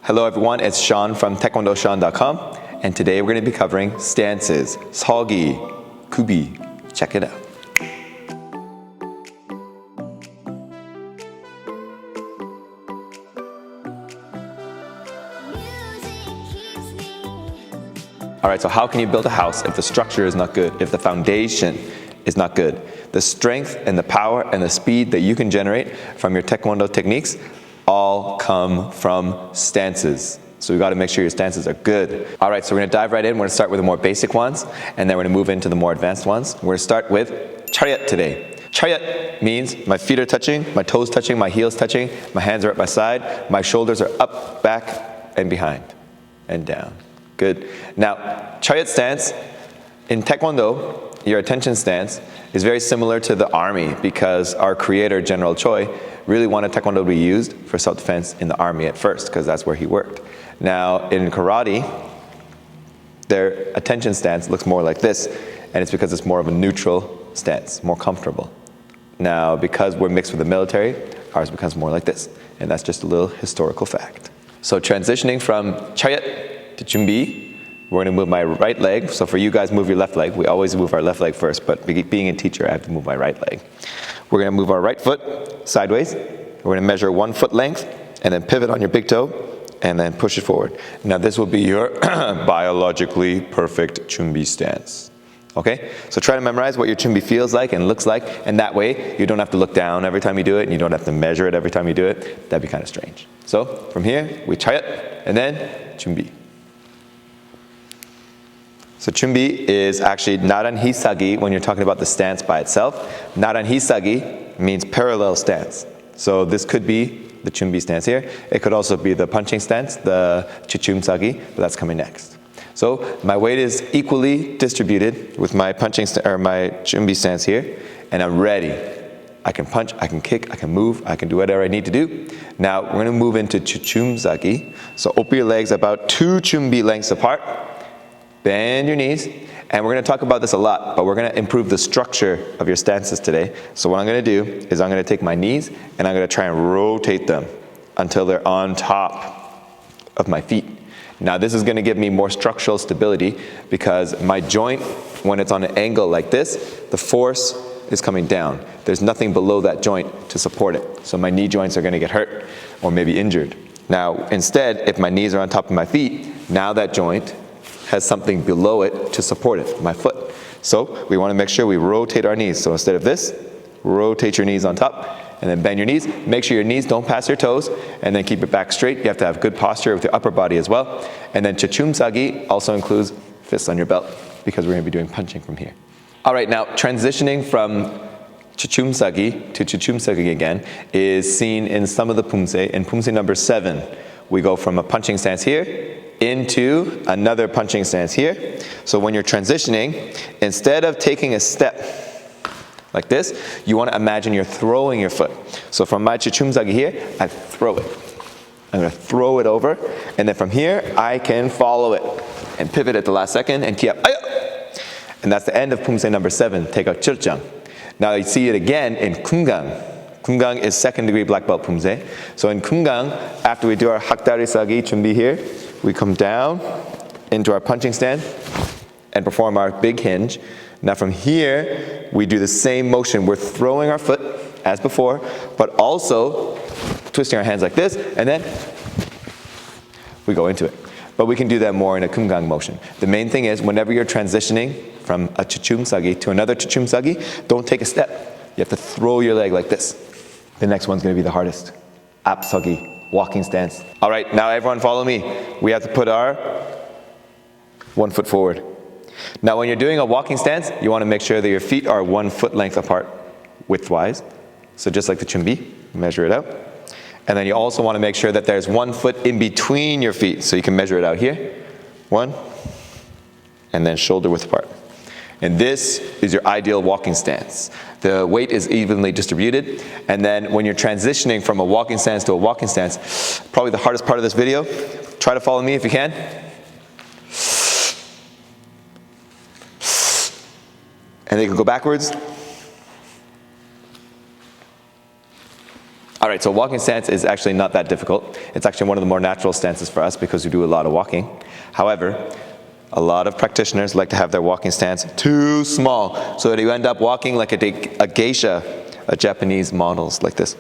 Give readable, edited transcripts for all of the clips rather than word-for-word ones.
Hello everyone, it's Sean from TaekwondoSean.com, and today we're going to be covering stances, Seogi, Kubi. Check it out. Alright, so how can you build a house if the structure is not good, if the foundation is not good? The strength and the power and the speed that you can generate from your Taekwondo techniques all come from stances. So you got to make sure your stances are good. All right, so we're going to dive right in. We're going to start with the more basic ones, and then we're going to move into the more advanced ones. We're going to start with Chariot today. Chariot means my feet are touching, my toes touching, my heels touching, my hands are at my side, my shoulders are up, back, and behind, and down. Good. Now, Chariot stance, in Taekwondo, your attention stance is very similar to the army because our creator, General Choi, really wanted Taekwondo to be used for self-defense in the army at first because that's where he worked. Now, in karate, their attention stance looks more like this, and it's because it's more of a neutral stance, more comfortable. Now, because we're mixed with the military, ours becomes more like this, and that's just a little historical fact. So transitioning from Chariot to Chimbi, we're going to move my right leg. So for you guys, move your left leg. We always move our left leg first, but being a teacher, I have to move my right leg. We're going to move our right foot sideways. We're going to measure 1 foot length, and then pivot on your big toe, and then push it forward. Now this will be your biologically perfect Chimbi stance. Okay? So try to memorize what your Chimbi feels like and looks like, and that way you don't have to look down every time you do it, and you don't have to measure it every time you do it. That'd be kind of strange. So from here, we Chariot, and then Chimbi. So Chimbi is actually Naranhi Sagi when you're talking about the stance by itself. Naranhi Sagi means parallel stance. So this could be the Chimbi stance here. It could also be the punching stance, the Chichum Sagi, but that's coming next. So my weight is equally distributed with my my Chimbi stance here, and I'm ready. I can punch, I can kick, I can move, I can do whatever I need to do. Now we're going to move into Chichum Sagi. So open your legs about 2 Chimbi lengths apart. Bend your knees, and we're going to talk about this a lot, but we're going to improve the structure of your stances today. So what I'm going to do is I'm going to take my knees and I'm going to try and rotate them until they're on top of my feet. Now this is going to give me more structural stability because my joint, when it's on an angle like this, the force is coming down. There's nothing below that joint to support it. So my knee joints are going to get hurt or maybe injured. Now instead, if my knees are on top of my feet, now that joint has something below it to support it, my foot. So we want to make sure we rotate our knees. So instead of this, rotate your knees on top, and then bend your knees. Make sure your knees don't pass your toes, and then keep it back straight. You have to have good posture with your upper body as well. And then Chichum Sagi also includes fists on your belt, because we're going to be doing punching from here. All right, now transitioning from Chichum Sagi to Chichum Sagi again is seen in some of the pumse. In pumse number 7, we go from a punching stance here into another punching stance here. So when you're transitioning, instead of taking a step like this, you want to imagine you're throwing your foot. So from my Chichum Sagi here, I throw it. I'm going to throw it over, and then from here, I can follow it and pivot at the last second and tee up. And that's the end of pumse number 7, take out Chirjang. Now you see it again in Kumgang. Kumgang is 2nd degree black belt pumse. So in Kumgang, after we do our Hakdari Sagi Chimbi here, we come down into our punching stand and perform our big hinge. Now from here, we do the same motion. We're throwing our foot as before, but also twisting our hands like this, and then we go into it. But we can do that more in a Kumgang motion. The main thing is, whenever you're transitioning from a Chichum Sagi to another Chichum Sagi, don't take a step. You have to throw your leg like this. The next one's going to be the hardest. Absugi Walking stance. All right, now everyone follow me. We have to put our 1 foot forward. Now when you're doing a walking stance, you want to make sure that your feet are 1 foot length apart widthwise. So just like the Chimbi, measure it out. And then you also want to make sure that there's 1 foot in between your feet. So you can measure it out here. 1, and then shoulder width apart. And this is your ideal walking stance. The weight is evenly distributed, and then when you're transitioning from a walking stance to a walking stance, probably the hardest part of this video, try to follow me if you can. And then you can go backwards. All right, so walking stance is actually not that difficult. It's actually one of the more natural stances for us because we do a lot of walking. However, a lot of practitioners like to have their walking stance too small, so that you end up walking like a geisha, a Japanese models like this.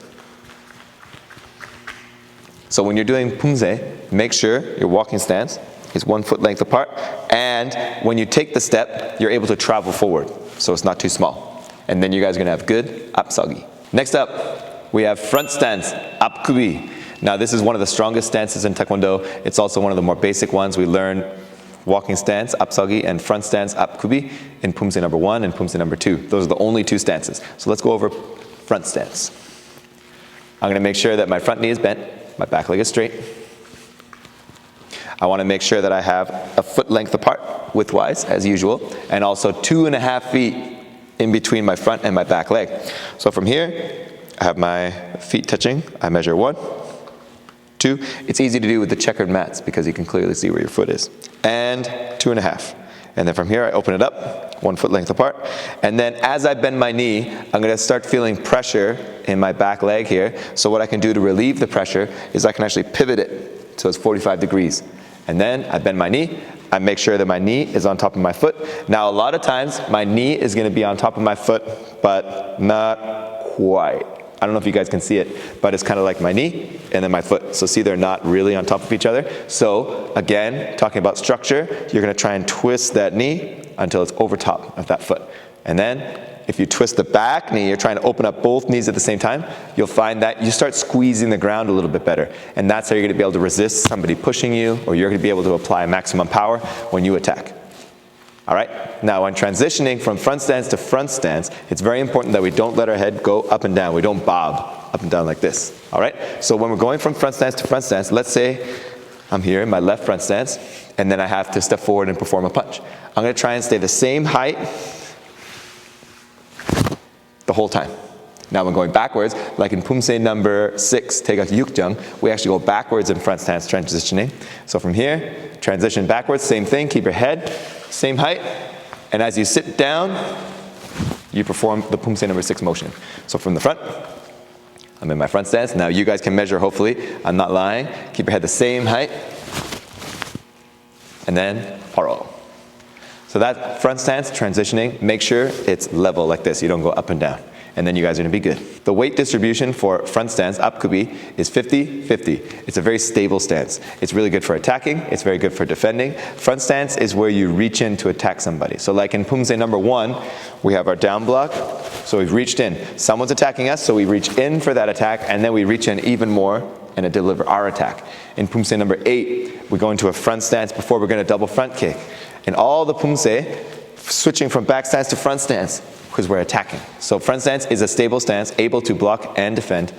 So when you're doing pumse, make sure your walking stance is 1 foot length apart, and when you take the step, you're able to travel forward, so it's not too small. And then you guys are gonna have good Absugi. Next up, we have front stance, Absugi. Now this is one of the strongest stances in Taekwondo. It's also one of the more basic ones. We learn walking stance, Absugi, and front stance, Absugi, in pumse number 1 and pumse number 2. Those are the only 2 stances. So let's go over front stance. I'm gonna make sure that my front knee is bent, my back leg is straight. I wanna make sure that I have a foot length apart, widthwise, as usual, and also 2.5 feet in between my front and my back leg. So from here, I have my feet touching. I measure 1, 2. It's easy to do with the checkered mats because you can clearly see where your foot is. And 2.5. And then from here, I open it up, 1 foot length apart. And then as I bend my knee, I'm gonna start feeling pressure in my back leg here. So what I can do to relieve the pressure is I can actually pivot it so it's 45 degrees. And then I bend my knee. I make sure that my knee is on top of my foot. Now a lot of times, my knee is gonna be on top of my foot, but not quite. I don't know if you guys can see it, but it's kind of like my knee and then my foot. So see, they're not really on top of each other. So again, talking about structure, you're gonna try and twist that knee until it's over top of that foot. And then if you twist the back knee, you're trying to open up both knees at the same time, you'll find that you start squeezing the ground a little bit better. And that's how you're gonna be able to resist somebody pushing you, or you're gonna be able to apply maximum power when you attack. All right, now when transitioning from front stance to front stance, it's very important that we don't let our head go up and down. We don't bob up and down like this, all right? So when we're going from front stance to front stance, let's say I'm here in my left front stance, and then I have to step forward and perform a punch. I'm gonna try and stay the same height the whole time. Now when going backwards, like in pumse number 6, Taegak Yukjung, we actually go backwards in front stance transitioning. So from here, transition backwards, same thing, keep your head, same height, and as you sit down, you perform the pumse number 6 motion. So from the front, I'm in my front stance. Now you guys can measure, hopefully, I'm not lying. Keep your head the same height, and then paro. So that front stance, transitioning, make sure it's level like this. You don't go up and down. And then you guys are gonna be good. The weight distribution for front stance, Absugi, is 50-50. It's a very stable stance. It's really good for attacking. It's very good for defending. Front stance is where you reach in to attack somebody. So like in pumse number 1, we have our down block. So we've reached in. Someone's attacking us, so we reach in for that attack, and then we reach in even more and deliver our attack. In pumse number 8, we go into a front stance before we're gonna double front kick. And all the pumse, switching from back stance to front stance, because we're attacking. So front stance is a stable stance, able to block and defend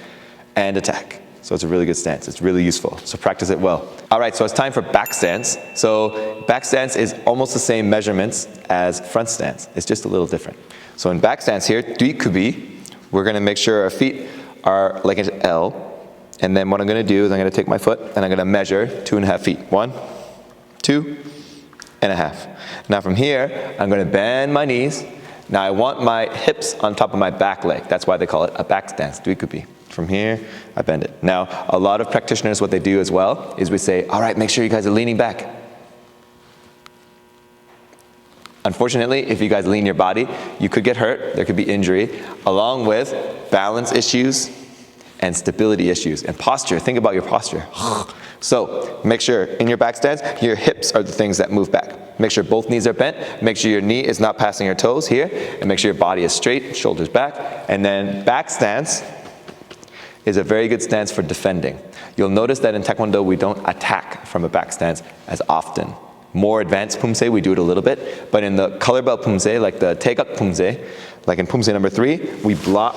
and attack. So it's a really good stance. It's really useful. So practice it well. All right, so it's time for back stance. So back stance is almost the same measurements as front stance. It's just a little different. So in back stance here, duikubi, we're gonna make sure our feet are like an L. And then what I'm gonna do is I'm gonna take my foot and I'm gonna measure 2.5 feet. 1, 2.5. Now from here, I'm gonna bend my knees. Now I want my hips on top of my back leg. That's why they call it a back stance, duikubi. From here, I bend it. Now, a lot of practitioners, what they do as well, is we say, all right, make sure you guys are leaning back. Unfortunately, if you guys lean your body, you could get hurt, there could be injury, along with balance issues and stability issues and posture. Think about your posture. So, make sure in your back stance, your hips are the things that move back. Make sure both knees are bent, make sure your knee is not passing your toes here, and make sure your body is straight, shoulders back. And then back stance is a very good stance for defending. You'll notice that in Taekwondo, we don't attack from a back stance as often. More advanced pumse, we do it a little bit, but in the color belt pumse, like the Taegak pumse, like in pumse number 3, we block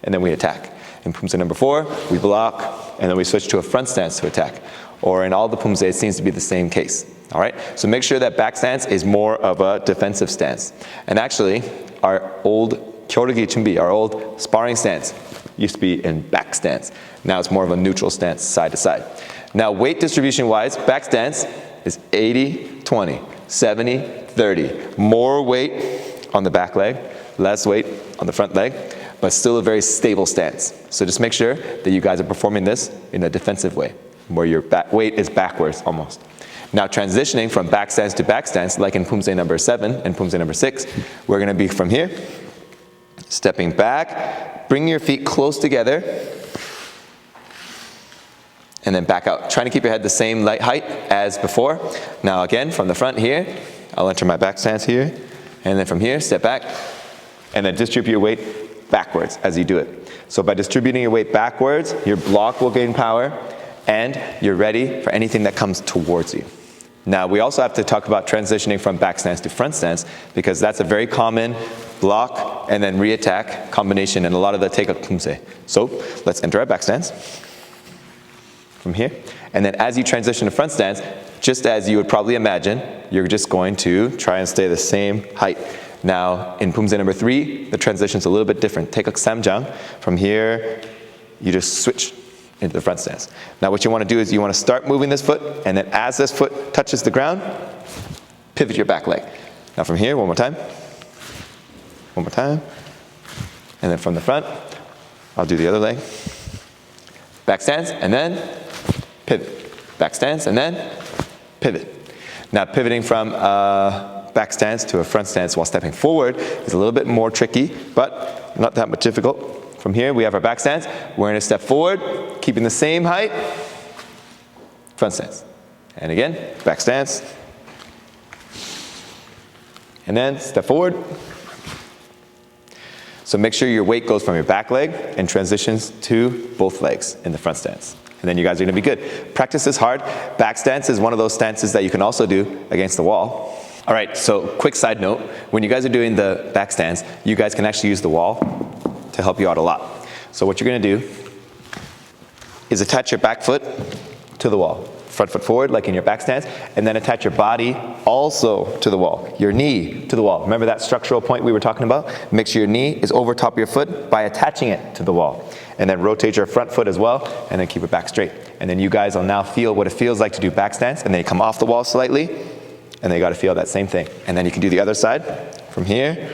and then we attack. In pumse number 4, we block and then we switch to a front stance to attack. Or in all the pumse, it seems to be the same case. All right, so make sure that back stance is more of a defensive stance. And actually, our old Kyorugi Chimbi, our old sparring stance, used to be in back stance. Now it's more of a neutral stance, side to side. Now weight distribution wise, back stance is 80-20, 70-30. More weight on the back leg, less weight on the front leg. but still a very stable stance. So just make sure that you guys are performing this in a defensive way, where your weight is backwards almost. Now transitioning from back stance to back stance, like in Pumse number 7 and Pumse number 6, we're gonna be from here, stepping back, bring your feet close together, and then back out. Trying to keep your head the same light height as before. Now again, from the front here, I'll enter my back stance here, and then from here, step back, and then distribute your weight backwards as you do it. So by distributing your weight backwards, your block will gain power, and you're ready for anything that comes towards you. Now we also have to talk about transitioning from back stance to front stance, because that's a very common block and then re-attack combination in a lot of the Taekwondo Pumse. So let's enter our back stance from here. And then as you transition to front stance, just as you would probably imagine, you're just going to try and stay the same height. Now in Pumse number 3, the transition's a little bit different. Taekwondo Samjang, from here, you just switch into the front stance. Now what you want to do is you want to start moving this foot, and then as this foot touches the ground, pivot your back leg. Now from here, one more time, and then from the front, I'll do the other leg. Back stance, and then pivot. Back stance, and then pivot. Now pivoting from back stance to a front stance while stepping forward is a little bit more tricky, but not that much difficult. From here, we have our back stance. We're going to step forward, keeping the same height, front stance. And again, back stance. And then step forward. So make sure your weight goes from your back leg and transitions to both legs in the front stance. And then you guys are going to be good. Practice is hard. Back stance is one of those stances that you can also do against the wall. All right, so quick side note. When you guys are doing the back stance, you guys can actually use the wall to help you out a lot. So what you're going to do is attach your back foot to the wall. Front foot forward, like in your back stance, and then attach your body also to the wall. Your knee to the wall. Remember that structural point we were talking about? Make sure your knee is over top of your foot by attaching it to the wall. And then rotate your front foot as well, and then keep it back straight. And then you guys will now feel what it feels like to do back stance, and then you come off the wall slightly, and then you got to feel that same thing. And then you can do the other side from here.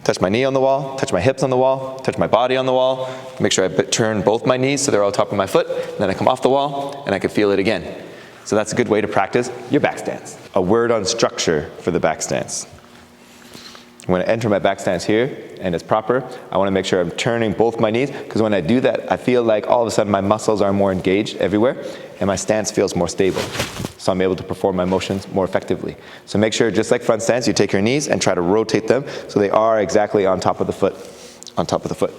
Touch my knee on the wall, touch my hips on the wall, touch my body on the wall. Make sure I turn both my knees so they're on top of my foot. Then I come off the wall and I can feel it again. So that's a good way to practice your back stance. A word on structure for the back stance. When I enter my back stance here and it's proper, I want to make sure I'm turning both my knees, because when I do that, I feel like all of a sudden my muscles are more engaged everywhere and my stance feels more stable. So I'm able to perform my motions more effectively. So make sure, just like front stance, you take your knees and try to rotate them so they are exactly on top of the foot.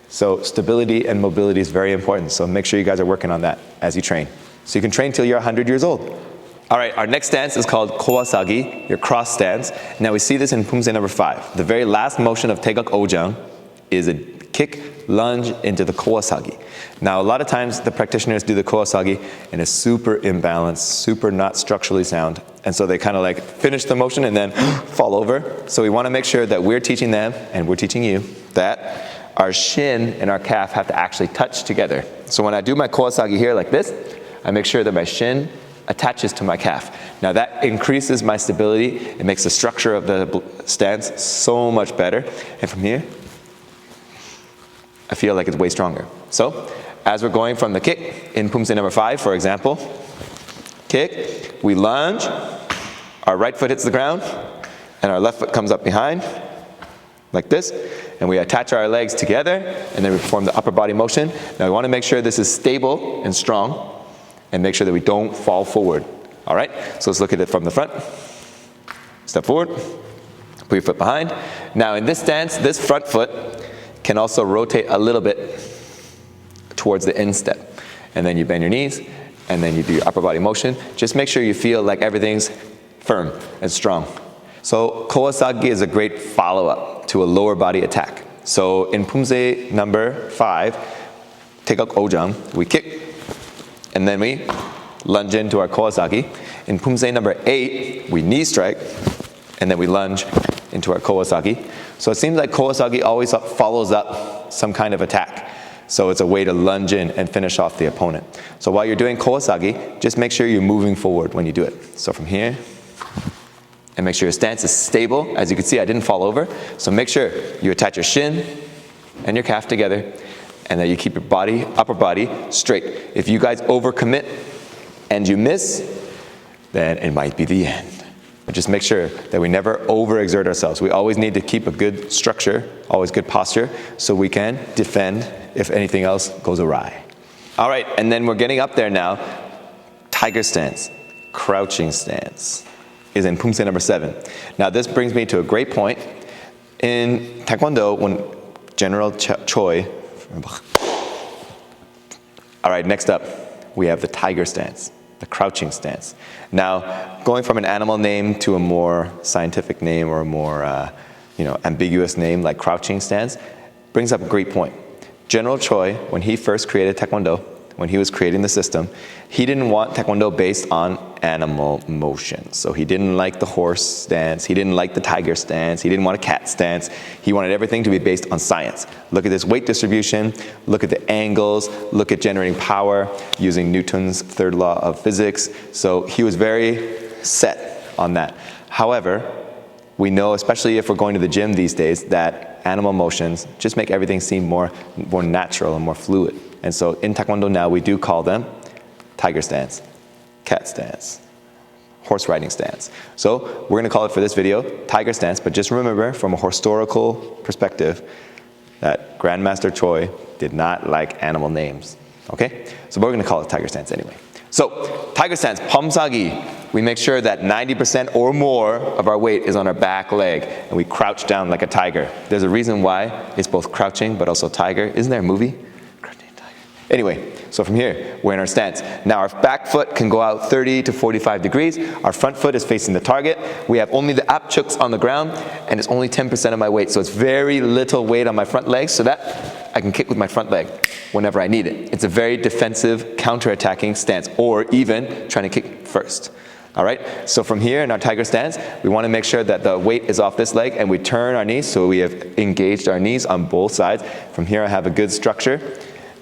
So stability and mobility is very important. So make sure you guys are working on that as you train. So you can train till you're 100 years old. All right, our next stance is called Kawasagi, your cross stance. Now we see this in Pumse number 5. The very last motion of Taeguk Ojang is a kick, lunge into the Kawasagi. Now a lot of times the practitioners do the Kawasagi and it's super imbalanced, super not structurally sound. And so they kind of like finish the motion and then fall over. So we want to make sure that we're teaching them, and we're teaching you, that our shin and our calf have to actually touch together. So when I do my Kawasagi here like this, I make sure that my shin attaches to my calf. Now that increases my stability. It makes the structure of the stance so much better. And from here, I feel like it's way stronger. So as we're going from the kick in Pumse number 5, for example, kick, we lunge, our right foot hits the ground, and our left foot comes up behind, like this, and we attach our legs together, and then we perform the upper body motion. Now we want to make sure this is stable and strong, and make sure that we don't fall forward. All right, so let's look at it from the front. Step forward, put your foot behind. Now in this stance, this front foot can also rotate a little bit towards the instep. And then you bend your knees, and then you do your upper body motion. Just make sure you feel like everything's firm and strong. So Kawasagi is a great follow-up to a lower body attack. So in Pumse number 5, Taeguk Ojang, we kick, and then we lunge into our Kawasagi. In Pumse number 8, we knee strike, and then we lunge into our Kawasagi. So it seems like Kawasagi always follows up some kind of attack. So it's a way to lunge in and finish off the opponent. So while you're doing Kawasagi, just make sure you're moving forward when you do it. So from here, and make sure your stance is stable. As you can see, I didn't fall over. So make sure you attach your shin and your calf together, and that you keep your body, upper body straight. If you guys overcommit and you miss, then it might be the end. But just make sure that we never overexert ourselves. We always need to keep a good structure, always good posture, so we can defend if anything else goes awry. All right, and then we're getting up there now. Tiger stance, crouching stance, is in Pumse number 7. Now this brings me to a great point. In Taekwondo, when General Choi, all right, next up, we have the tiger stance, the crouching stance. Now, going from an animal name to a more scientific name or a more ambiguous name like crouching stance brings up a great point. General Choi, when he first created Taekwondo, when he was creating the system, he didn't want Taekwondo based on animal motion. So he didn't like the horse stance, he didn't like the tiger stance, he didn't want a cat stance. He wanted everything to be based on science. Look at this weight distribution, look at the angles, look at generating power using Newton's third law of physics. So he was very set on that. However, we know, especially if we're going to the gym these days, that animal motions just make everything seem more natural and more fluid. And so in Taekwondo now, we do call them tiger stance, cat stance, horse riding stance. So we're gonna call it for this video, tiger stance, but just remember from a historical perspective that Grandmaster Choi did not like animal names, okay? So we're gonna call it tiger stance anyway. So tiger stance, Chichum Sagi, we make sure that 90% or more of our weight is on our back leg, and we crouch down like a tiger. There's a reason why it's both crouching but also tiger. Isn't there a movie? Anyway, so from here, we're in our stance. Now our back foot can go out 30 to 45 degrees. Our front foot is facing the target. We have only the Abchuks on the ground, and it's only 10% of my weight. So it's very little weight on my front leg, so that I can kick with my front leg whenever I need it. It's a very defensive, counter-attacking stance, or even trying to kick first. All right, so from here in our tiger stance, we want to make sure that the weight is off this leg, and we turn our knees, so we have engaged our knees on both sides. From here, I have a good structure.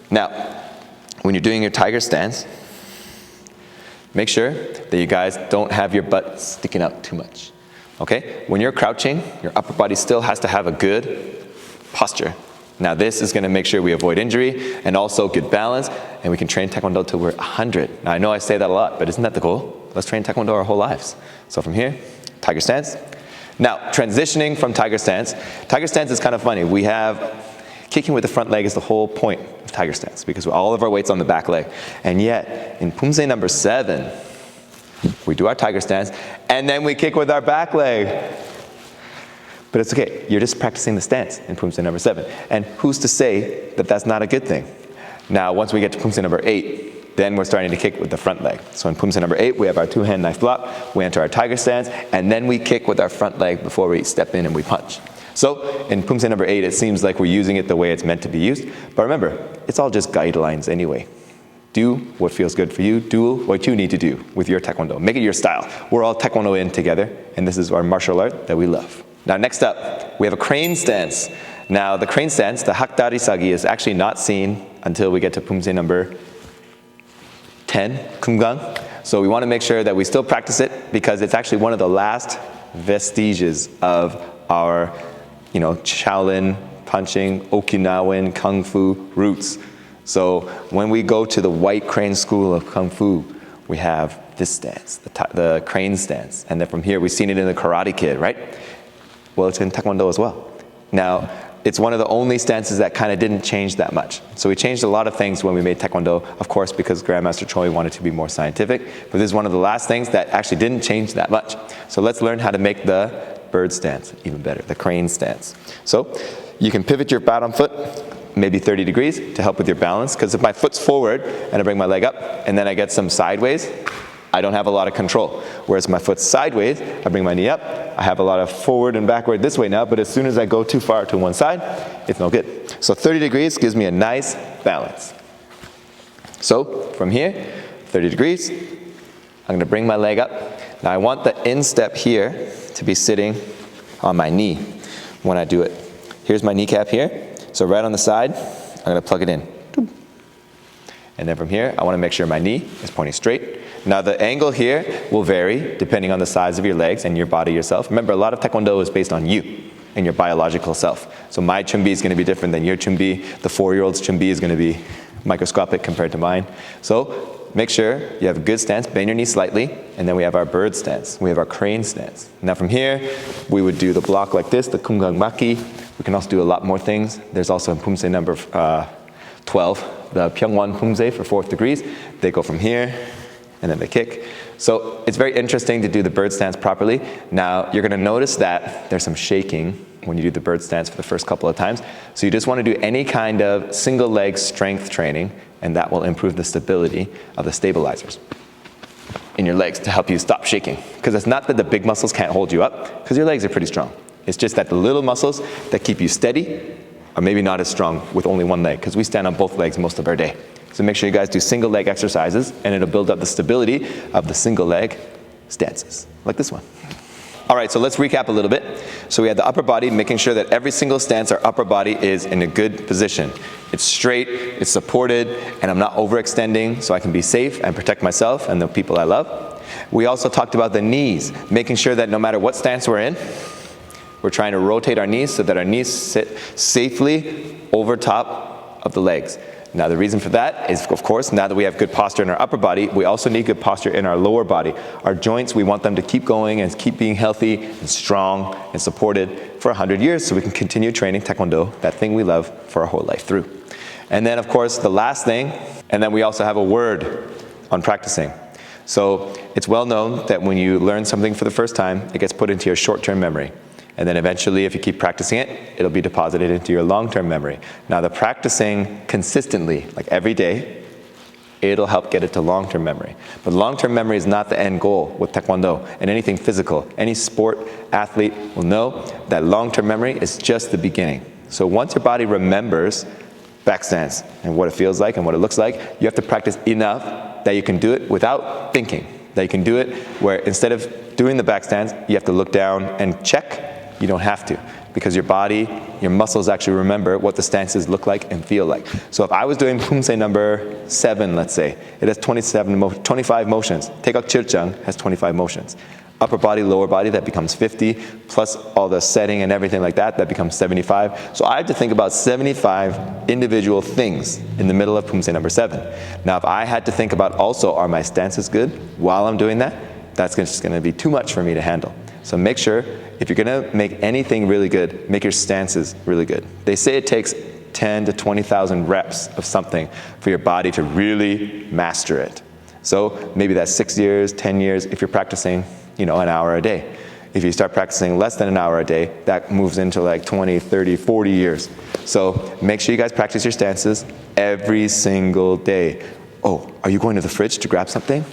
Now, when you're doing your tiger stance, make sure that you guys don't have your butt sticking out too much, okay? When you're crouching, your upper body still has to have a good posture. Now this is gonna make sure we avoid injury and also good balance, and we can train Taekwondo till we're 100. Now I know I say that a lot, but isn't that the goal? Let's train Taekwondo our whole lives. So from here, tiger stance. Now, transitioning from tiger stance is kind of funny. We have kicking with the front leg is the whole point of tiger stance because all of our weight's on the back leg. And yet, in Pumse number 7, we do our tiger stance and then we kick with our back leg. But it's okay, you're just practicing the stance in Pumse number 7. And who's to say that that's not a good thing? Now, once we get to Pumse number 8, then we're starting to kick with the front leg. So in Pumse number 8, we have our 2-hand knife block, we enter our tiger stance, and then we kick with our front leg before we step in and we punch. So in Pumse number 8, it seems like we're using it the way it's meant to be used. But remember, it's all just guidelines anyway. Do what feels good for you. Do what you need to do with your Taekwondo. Make it your style. We're all Taekwondo in together, and this is our martial art that we love. Now next up, we have a crane stance. Now the crane stance, the Hakdari Sagi, is actually not seen until we get to Pumse number 10, Kumgang. So we want to make sure that we still practice it because it's actually one of the last vestiges of our Shaolin, punching, Okinawan, Kung Fu roots. So when we go to the White Crane School of Kung Fu, we have this stance, the crane stance. And then from here, we've seen it in the Karate Kid, right? Well, it's in Taekwondo as well. Now, it's one of the only stances that kind of didn't change that much. So we changed a lot of things when we made Taekwondo, of course, because Grandmaster Choi wanted to be more scientific. But this is one of the last things that actually didn't change that much. So let's learn how to make the bird stance even better, the crane stance. So you can pivot your bottom foot maybe 30 degrees to help with your balance, because if my foot's forward and I bring my leg up and then I get some sideways, I don't have a lot of control. Whereas if my foot's sideways, I bring my knee up, I have a lot of forward and backward this way now, but as soon as I go too far to one side, it's no good. So 30 degrees gives me a nice balance. So from here, 30 degrees, I'm gonna bring my leg up. Now I want the instep here to be sitting on my knee when I do it. Here's my kneecap here. So right on the side, I'm gonna plug it in. And then from here, I wanna make sure my knee is pointing straight. Now the angle here will vary depending on the size of your legs and your body yourself. Remember, a lot of Taekwondo is based on you in your biological self. So my Chimbi is going to be different than your Chimbi. The 4-year-old's Chimbi is going to be microscopic compared to mine. So make sure you have a good stance, bend your knees slightly, and then we have our bird stance. We have our crane stance. Now from here, we would do the block like this, the kumgang maki. We can also do a lot more things. There's also in Pumse number 12, the Pyeongwon Pumse for 4th degrees. They go from here, and then they kick. So it's very interesting to do the bird stance properly. Now you're gonna notice that there's some shaking when you do the bird stance for the first couple of times. So you just wanna do any kind of single leg strength training, and that will improve the stability of the stabilizers in your legs to help you stop shaking. Because it's not that the big muscles can't hold you up, because your legs are pretty strong. It's just that the little muscles that keep you steady are maybe not as strong with only one leg, because we stand on both legs most of our day. So make sure you guys do single leg exercises, and it'll build up the stability of the single leg stances, like this one. All right, so let's recap a little bit. So we had the upper body, making sure that every single stance, our upper body is in a good position. It's straight, it's supported, and I'm not overextending, so I can be safe and protect myself and the people I love. We also talked about the knees, making sure that no matter what stance we're in, we're trying to rotate our knees so that our knees sit safely over top of the legs. Now the reason for that is, of course, now that we have good posture in our upper body, we also need good posture in our lower body. Our joints, we want them to keep going and keep being healthy and strong and supported for 100 years so we can continue training Taekwondo, that thing we love, for our whole life through. And then, of course, the last thing, and then we also have a word on practicing. So it's well known that when you learn something for the first time, it gets put into your short-term memory. And then eventually, if you keep practicing it, it'll be deposited into your long-term memory. Now the practicing consistently, like every day, it'll help get it to long-term memory. But long-term memory is not the end goal with Taekwondo and anything physical. Any sport athlete will know that long-term memory is just the beginning. So once your body remembers back stance and what it feels like and what it looks like, you have to practice enough that you can do it without thinking. That you can do it where instead of doing the back stance, you have to look down and check. You don't have to, because your body, your muscles actually remember what the stances look like and feel like. So if I was doing Pumse number 7, let's say, it has 25 motions. Taekok Chirjang has 25 motions. Upper body, lower body, that becomes 50, plus all the setting and everything like that, that becomes 75. So I have to think about 75 individual things in the middle of Pumse number 7. Now if I had to think about also, are my stances good while I'm doing that, that's just gonna be too much for me to handle. So make sure, if you're gonna make anything really good, make your stances really good. They say it takes 10 to 20,000 reps of something for your body to really master it. So maybe that's 6 years, 10 years, if you're practicing, an hour a day. If you start practicing less than an hour a day, that moves into like 20, 30, 40 years. So make sure you guys practice your stances every single day. Oh, are you going to the fridge to grab something?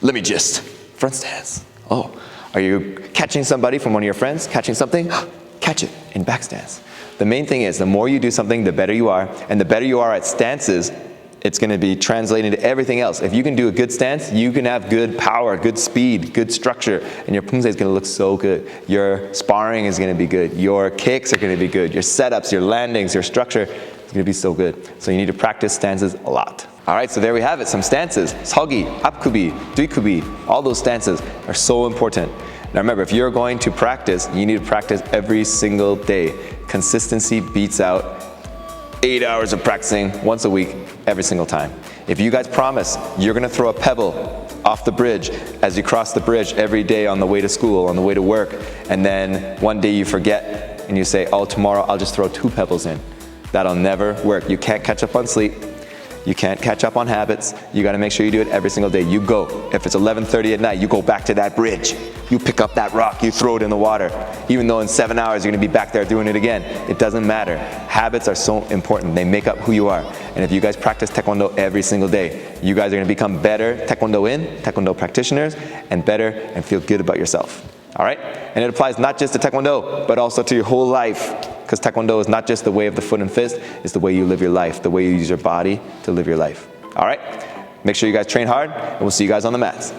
Let me just, front stance. Oh. Are you catching somebody from one of your friends, catching something? Catch it in back stance. The main thing is, the more you do something, the better you are. And the better you are at stances, it's gonna be translated into everything else. If you can do a good stance, you can have good power, good speed, good structure, and your Pumse is gonna look so good. Your sparring is gonna be good. Your kicks are gonna be good. Your setups, your landings, your structure is gonna be so good. So you need to practice stances a lot. All right, so there we have it, some stances. Seogi, apkubi, duikubi, all those stances are so important. Now remember, if you're going to practice, you need to practice every single day. Consistency beats out 8 hours of practicing once a week, every single time. If you guys promise you're gonna throw a pebble off the bridge as you cross the bridge every day on the way to school, on the way to work, and then one day you forget and you say, oh, tomorrow I'll just throw 2 pebbles in. That'll never work. You can't catch up on sleep. You can't catch up on habits. You gotta make sure you do it every single day. You go. If it's 11:30 at night, you go back to that bridge. You pick up that rock, you throw it in the water. Even though in 7 hours you're gonna be back there doing it again. It doesn't matter. Habits are so important. They make up who you are. And if you guys practice Taekwondo every single day, you guys are gonna become better Taekwondo practitioners, and better and feel good about yourself. All right? And it applies not just to Taekwondo, but also to your whole life. Because Taekwondo is not just the way of the foot and fist, it's the way you live your life, the way you use your body to live your life. All right? Make sure you guys train hard, and we'll see you guys on the mats.